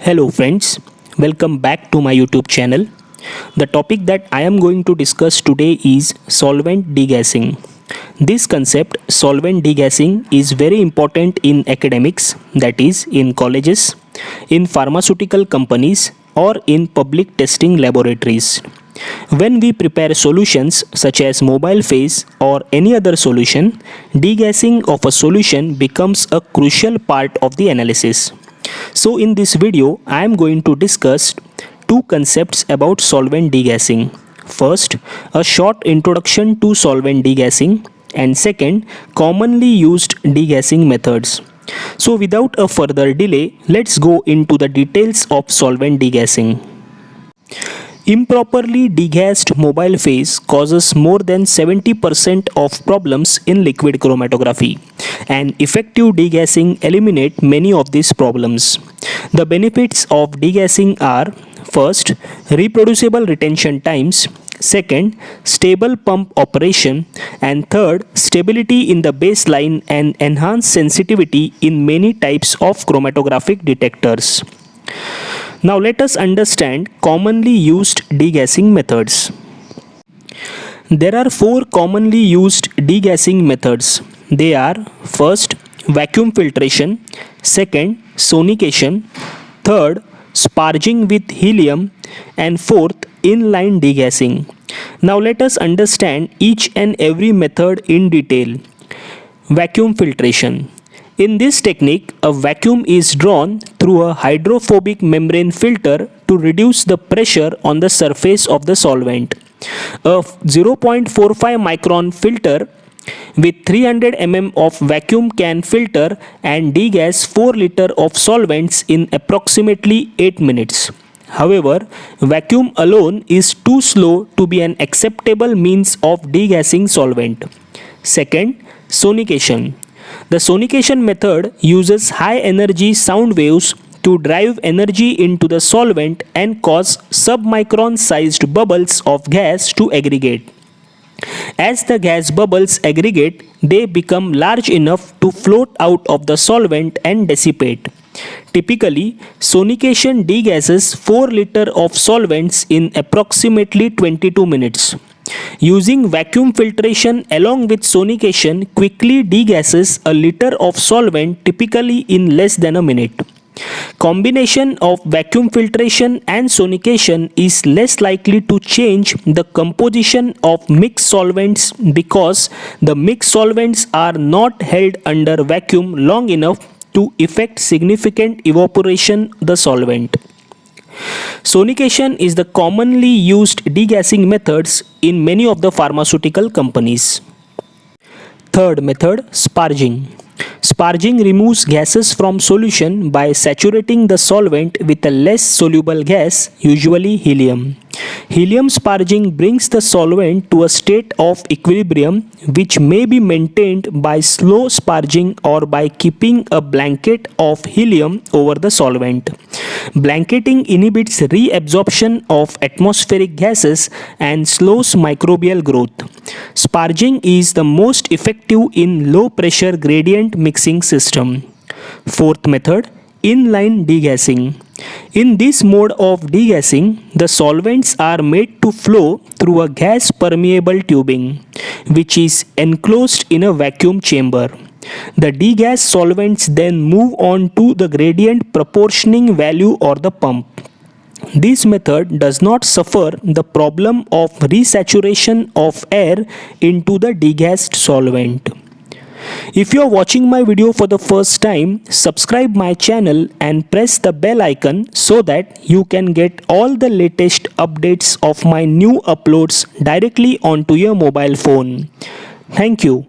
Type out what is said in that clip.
Hello friends, welcome back to my YouTube channel. The topic that I am going to discuss today is solvent degassing. This concept, solvent degassing, is very important in academics, that is, in colleges, in pharmaceutical companies, or in public testing laboratories. When we prepare solutions such as mobile phase or any other solution, degassing of a solution becomes a crucial part of the analysis. So in this video, I am going to discuss two concepts about solvent degassing. First, a short introduction to solvent degassing, and second, commonly used degassing methods. So without a further delay, let's go into the details of solvent degassing. Improperly degassed mobile phase causes more than 70% of problems in liquid chromatography, and effective degassing eliminate many of these problems. The benefits of degassing are: first, reproducible retention times; second, stable pump operation; and third, stability in the baseline and enhanced sensitivity in many types of chromatographic detectors. Now let us understand commonly used degassing methods. There are four commonly used degassing methods. They are: first, vacuum filtration; second, sonication; third, sparging with helium; and fourth, inline degassing. Now let us understand each and every method in detail. Vacuum filtration. In this technique, a vacuum is drawn through a hydrophobic membrane filter to reduce the pressure on the surface of the solvent. A 0.45 micron filter with 300 mm of vacuum can filter and degas 4 liters of solvents in approximately 8 minutes. However, vacuum alone is too slow to be an acceptable means of degassing solvent. Second, sonication. The sonication method uses high energy sound waves to drive energy into the solvent and cause submicron sized bubbles of gas to aggregate. As the gas bubbles aggregate, they become large enough to float out of the solvent and dissipate. Typically, sonication degasses 4 liters of solvents in approximately 22 minutes. Using vacuum filtration along with sonication quickly degasses a liter of solvent typically in less than a minute. Combination of vacuum filtration and sonication is less likely to change the composition of mixed solvents because the mixed solvents are not held under vacuum long enough to effect significant evaporation of the solvent. Sonication is the commonly used degassing methods in many of the pharmaceutical companies. Third method, sparging. Sparging removes gases from solution by saturating the solvent with a less soluble gas, usually helium. Helium sparging brings the solvent to a state of equilibrium, which may be maintained by slow sparging or by keeping a blanket of helium over the solvent. Blanketing inhibits reabsorption of atmospheric gases and slows microbial growth. Sparging is the most effective in low pressure gradient mixing system. Fourth method, inline degassing. In this mode of degassing, the solvents are made to flow through a gas permeable tubing, which is enclosed in a vacuum chamber. The degassed solvents then move on to the gradient proportioning value or the pump. This method does not suffer the problem of resaturation of air into the degassed solvent. If you are watching my video for the first time, subscribe my channel and press the bell icon so that you can get all the latest updates of my new uploads directly onto your mobile phone. Thank you.